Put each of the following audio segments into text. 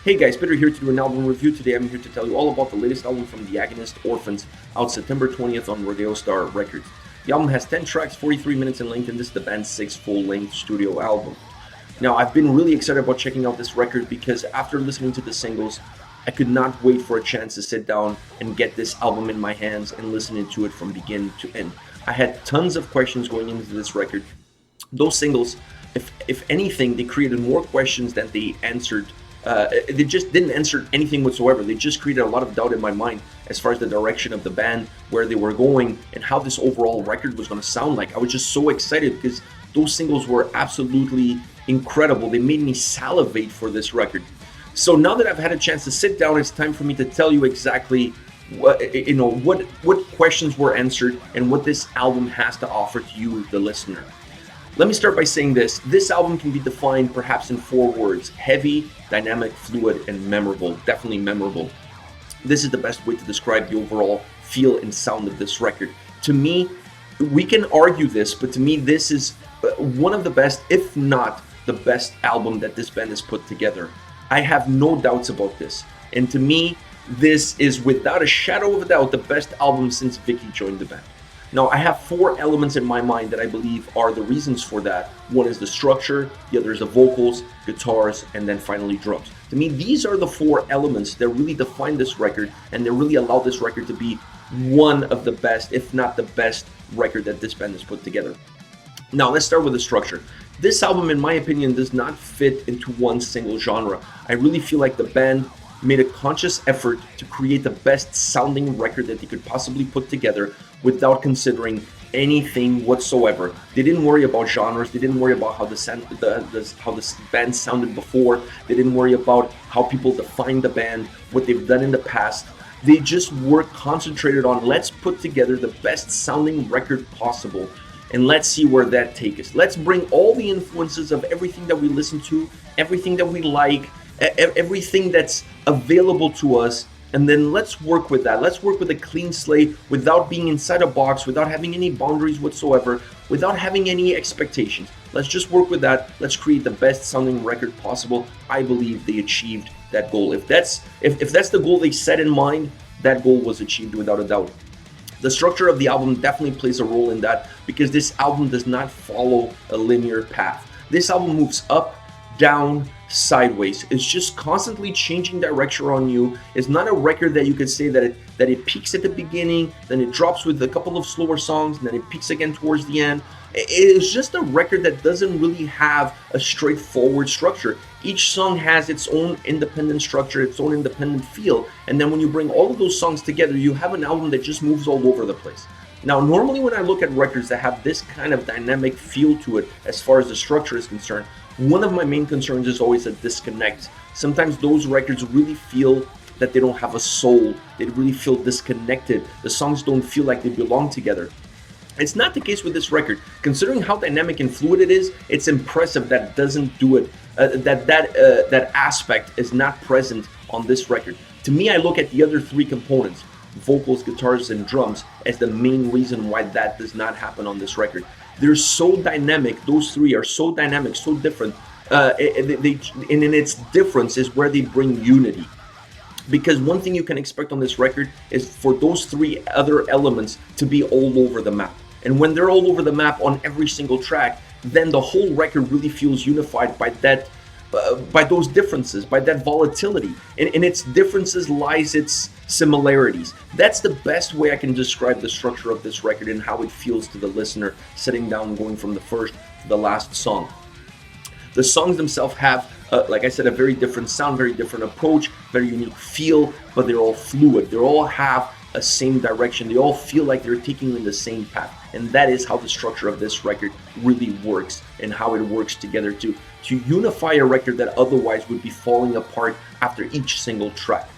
Hey guys, Peter here to do an album review. Today I'm here to tell you all about the latest album from the Agonist, Orphans, out September 20th on Rodeo Star Records. The album has 10 tracks, 43 minutes in length, and this is the band's 6th full-length studio album. Now, I've been really excited about checking out this record because after listening to the singles, I could not wait for a chance to sit down and get this album in my hands and listening to it from beginning to end. I had tons of questions going into this record. Those singles, if anything, they created more questions than they answered. They just didn't answer anything whatsoever. They just created a lot of doubt in my mind as far as the direction of the band, where they were going, and how this overall record was going to sound like. I was just so excited because those singles were absolutely incredible. They made me salivate for this record. So now that I've had a chance to sit down, it's time for me to tell you exactly what questions were answered and what this album has to offer to you, the listener. Let me start by saying this. This album can be defined perhaps in 4 words: heavy, dynamic, fluid, and memorable. Definitely memorable. This is the best way to describe the overall feel and sound of this record. To me, we can argue this, but to me this is one of the best, if not the best album that this band has put together. I have no doubts about this. And to me, this is without a shadow of a doubt the best album since Vicky joined the band. Now, I have 4 elements in my mind that I believe are the reasons for that. One is the structure, the other is the vocals, guitars, and then finally drums. To me, these are the 4 elements that really define this record, and they really allow this record to be one of the best, if not the best, record that this band has put together. Now, let's start with the structure. This album, in my opinion, does not fit into one single genre. I really feel like the band made a conscious effort to create the best sounding record that they could possibly put together without considering anything whatsoever. They didn't worry about genres. They didn't worry about how the band sounded before. They didn't worry about how people define the band, what they've done in the past. They just were concentrated on, let's put together the best sounding record possible, and let's see where that takes us. Let's bring all the influences of everything that we listen to, everything that we like, everything that's available to us, and then let's work with that. Let's work with a clean slate without being inside a box, without having any boundaries whatsoever, without having any expectations. Let's just work with that. Let's create the best sounding record possible. I believe they achieved that goal. If that's the goal they set in mind, that goal was achieved without a doubt. The structure of the album definitely plays a role in that because this album does not follow a linear path. This album moves up, down, sideways. It's just constantly changing direction on you. It's not a record that you could say that it peaks at the beginning, then it drops with a couple of slower songs, and then it peaks again towards the end. It's just a record that doesn't really have a straightforward structure. Each song has its own independent structure, its own independent feel, and then when you bring all of those songs together, you have an album that just moves all over the place. Now, normally when I look at records that have this kind of dynamic feel to it as far as the structure is concerned, one of my main concerns is always a disconnect. Sometimes those records really feel that they don't have a soul. They really feel disconnected. The songs don't feel like they belong together. It's not the case with this record. Considering how dynamic and fluid it is, it's impressive that it doesn't do it. That aspect is not present on this record. To me, I look at the other 3 components, vocals, guitars, and drums, as the main reason why that does not happen on this record. They're so dynamic. Those 3 are so dynamic, so different. And in its difference is where they bring unity. Because one thing you can expect on this record is for those 3 other elements to be all over the map. And when they're all over the map on every single track, then the whole record really feels unified by that, by those differences, by that volatility. And in its differences lies its similarities. That's the best way I can describe the structure of this record and how it feels to the listener sitting down going from the first to the last song. The songs themselves have, like I said, a very different sound, very different approach, very unique feel, but they're all fluid. They all have a same direction. They all feel like they're taking in the same path. And that is how the structure of this record really works and how it works together to unify a record that otherwise would be falling apart after each single track.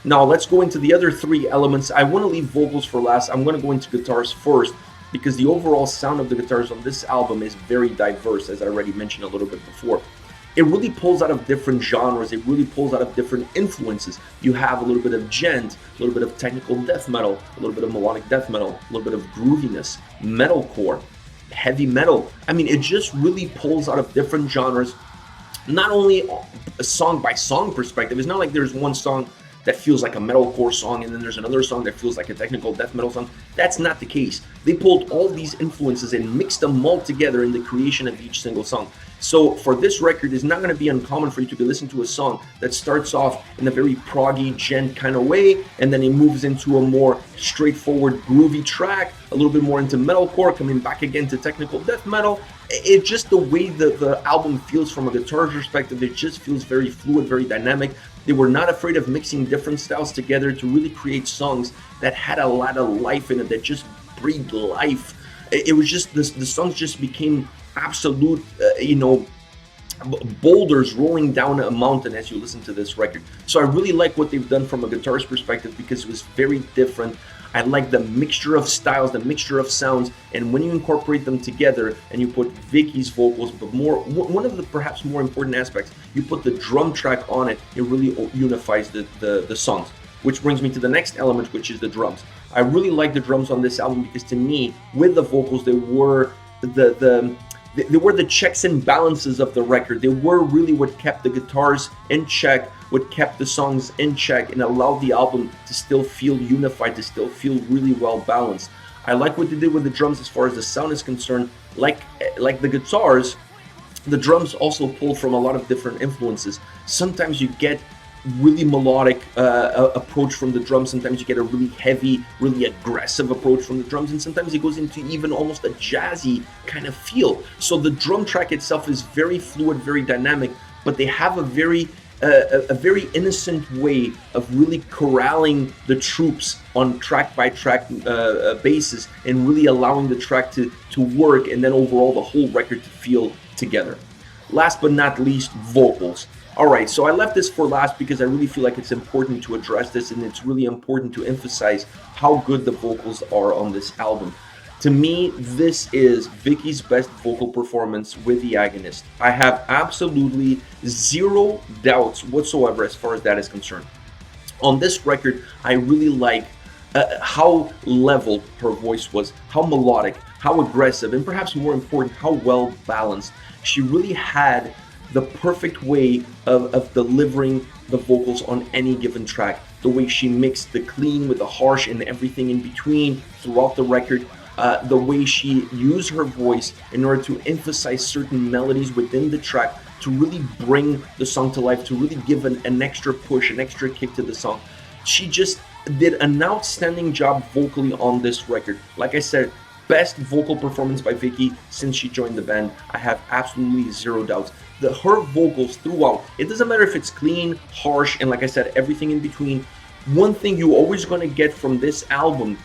Now let's go into the other 3 elements. I want to leave vocals for last. I'm going to go into guitars first because the overall sound of the guitars on this album is very diverse, as I already mentioned a little bit before. It really pulls out of different genres. It really pulls out of different influences. You have a little bit of gent, a little bit of technical death metal, a little bit of melodic death metal, a little bit of grooviness, metalcore, heavy metal. I mean, it just really pulls out of different genres, not only a song by song perspective. It's not like there's one song that feels like a metalcore song and then there's another song that feels like a technical death metal song. That's not the case. They pulled all these influences and mixed them all together in the creation of each single song. So for this record, it's not going to be uncommon for you to be listening to a song that starts off in a very proggy, gent kind of way, and then it moves into a more straightforward, groovy track, a little bit more into metalcore, coming back again to technical death metal. It's just the way the album feels from a guitar perspective. It just feels very fluid, very dynamic. They were not afraid of mixing different styles together to really create songs that had a lot of life in it, that just breathed life. It was just, the songs just became absolute, boulders rolling down a mountain as you listen to this record. So I really like what they've done from a guitarist perspective because it was very different. I like the mixture of styles, the mixture of sounds, and when you incorporate them together and you put Vicky's vocals, but one of the perhaps more important aspects, you put the drum track on it, it really unifies the songs. Which brings me to the next element, which is the drums. I really like the drums on this album because to me, with the vocals, they were they were the checks and balances of the record. They were really what kept the guitars in check, what kept the songs in check, and allowed the album to still feel unified, to still feel really well balanced. I like what they did with the drums as far as the sound is concerned. Like the guitars, the drums also pull from a lot of different influences. Sometimes you get really melodic approach from the drums. Sometimes you get a really heavy, really aggressive approach from the drums, and sometimes it goes into even almost a jazzy kind of feel. So the drum track itself is very fluid, very dynamic, but they have a very innocent way of really corralling the troops on track by track basis and really allowing the track to work, and then overall the whole record to feel together. Last but not least, vocals. Alright, so I left this for last because I really feel like it's important to address this, and it's really important to emphasize how good the vocals are on this album. To me, this is Vicky's best vocal performance with the Agonist. I have absolutely zero doubts whatsoever as far as that is concerned. On this record, I really like how leveled her voice was, how melodic, how aggressive, and perhaps more important, how well balanced. She really had the perfect way of delivering the vocals on any given track. The way she mixed the clean with the harsh and everything in between throughout the record. The way she used her voice in order to emphasize certain melodies within the track to really bring the song to life, to really give an extra push, an extra kick to the song. She just did an outstanding job vocally on this record. Like I said, best vocal performance by Vicky since she joined the band. I have absolutely zero doubts. Her vocals throughout, it doesn't matter if it's clean, harsh, and like I said, everything in between. One thing you're always going to get from this album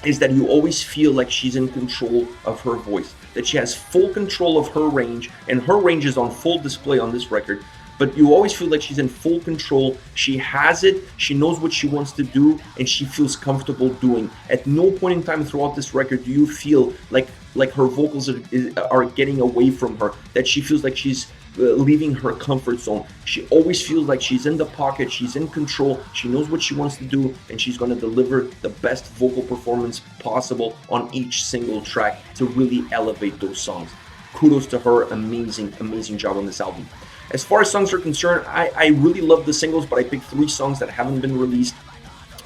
is that you always feel like she's in control of her voice, that she has full control of her range, and her range is on full display on this record. But you always feel like she's in full control. She has it, she knows what she wants to do, and she feels comfortable doing. At no point in time throughout this record do you feel like her vocals are getting away from her, that she feels like she's leaving her comfort zone. She always feels like she's in the pocket, she's in control, she knows what she wants to do, and she's going to deliver the best vocal performance possible on each single track to really elevate those songs. Kudos to her, amazing job on this album. As far as songs are concerned, I really love the singles, but I picked 3 songs that haven't been released,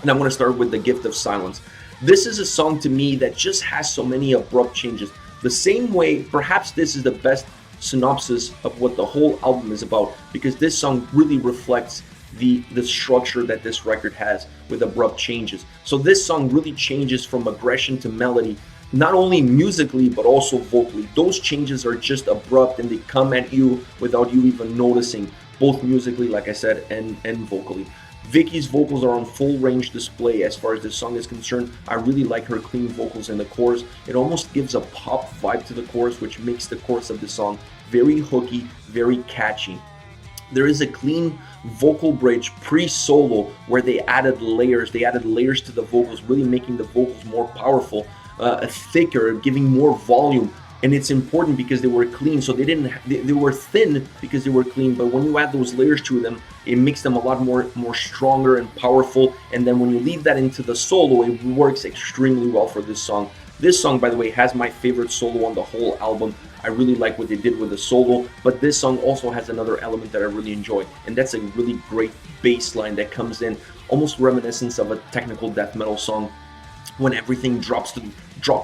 and I'm going to start with The Gift of Silence. This is a song to me that just has so many abrupt changes. The same way, perhaps this is the best synopsis of what the whole album is about, because this song really reflects the structure that this record has with abrupt changes. So this song really changes from aggression to melody, not only musically but also vocally. Those changes are just abrupt and they come at you without you even noticing, both musically, like I said, and vocally. Vicky's vocals are on full range display as far as this song is concerned. I really like her clean vocals in the chorus. It almost gives a pop vibe to the chorus, which makes the chorus of the song very hooky, very catchy. There is a clean vocal bridge pre-solo where they added layers. They added layers to the vocals, really making the vocals more powerful, thicker, giving more volume. And it's important because they were clean, so they were thin because they were clean, but when you add those layers to them, it makes them a lot more stronger and powerful. And then when you leave that into the solo, it works extremely well for this song. This song, by the way, has my favorite solo on the whole album. I really like what they did with the solo, but this song also has another element that I really enjoy, and that's a really great bass line that comes in, almost reminiscent of a technical death metal song, when everything drops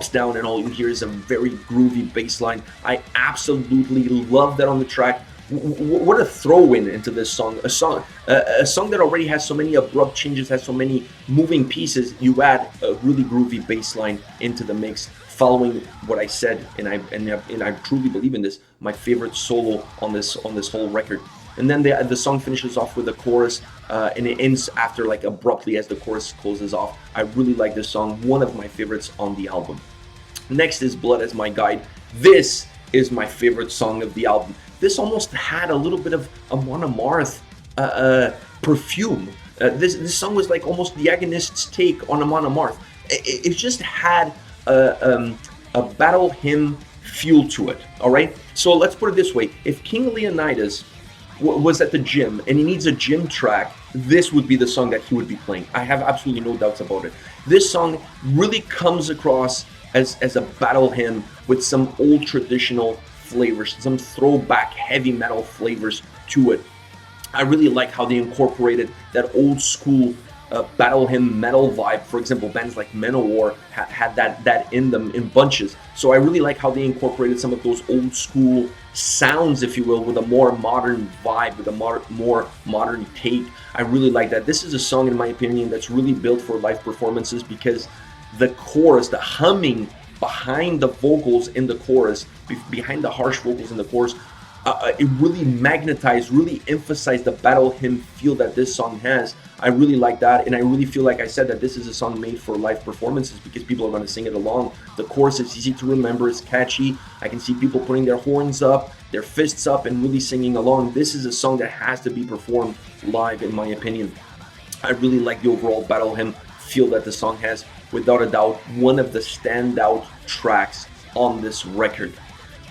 down and all you hear is a very groovy bass line. I absolutely love that on the track. What a throw-in into this song. A song that already has so many abrupt changes, has so many moving pieces. You add a really groovy bass line into the mix, following what I said, and I truly believe in this, my favorite solo on this whole record. And then the song finishes off with a chorus, and it ends after, like, abruptly as the chorus closes off. I really like this song, one of my favorites on the album. Next is Blood as My Guide. This is my favorite song of the album. This almost had a little bit of Amon Amarth perfume. This song was like almost the Agonist's take on Amon Amarth. It just had a battle hymn feel to it, all right? So let's put it this way. If King Leonidas was at the gym and he needs a gym track, this would be the song that he would be playing. I have absolutely no doubts about it. This song really comes across as a battle hymn with some old traditional flavors, some throwback heavy metal flavors to it. I really like how they incorporated that old school battle hymn metal vibe. For example, bands like Manowar had that in them in bunches. So I really like how they incorporated some of those old school sounds, if you will, with a more modern vibe, with a more modern take. I really like that. This is a song, in my opinion, that's really built for live performances, because the chorus, the humming behind the vocals in the chorus, behind the harsh vocals in the chorus, it really magnetized, really emphasized the battle hymn feel that this song has. I really like that, and I really feel, like I said, that this is a song made for live performances, because people are going to sing it along. The chorus is easy to remember, it's catchy. I can see people putting their horns up, their fists up, and really singing along. This is a song that has to be performed live, in my opinion. I really like the overall battle hymn feel that the song has. Without a doubt, one of the standout tracks on this record.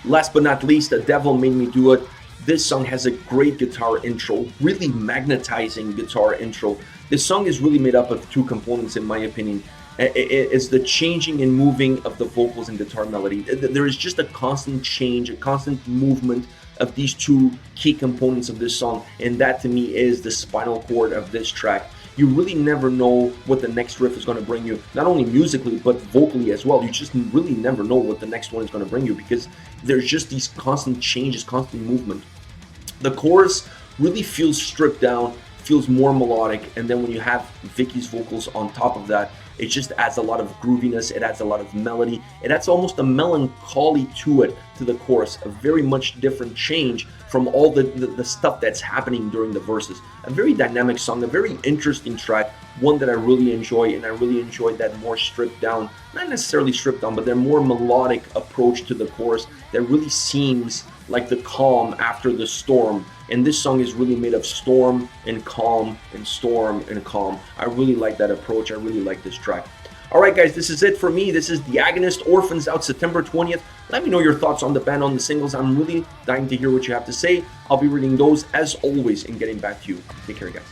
Last but not least, The Devil Made Me Do It. This song has a great guitar intro, really magnetizing guitar intro. This song is really made up of two components, in my opinion. It's the changing and moving of the vocals and guitar melody. There is just a constant change, a constant movement of these two key components of this song, and that to me is the spinal cord of this track. You really never know what the next riff is going to bring you, not only musically, but vocally as well. You just really never know what the next one is going to bring you, because there's just these constant changes, constant movement. The chorus really feels stripped down, feels more melodic, and then when you have Vicky's vocals on top of that, it just adds a lot of grooviness, it adds a lot of melody, it adds almost a melancholy to it, to the chorus, a very much different change from all the stuff that's happening during the verses. A very dynamic song, a very interesting track, one that I really enjoy, and I really enjoyed that more stripped down, not necessarily stripped down, but that more melodic approach to the chorus that really seems like the calm after the storm. And this song is really made of storm and calm and storm and calm. I really like that approach. I really like this track. All right, guys, this is it for me. This is the Agonist, Orphans, out September 20th. Let me know your thoughts on the band, on the singles. I'm really dying to hear what you have to say. I'll be reading those as always and getting back to you. Take care, guys.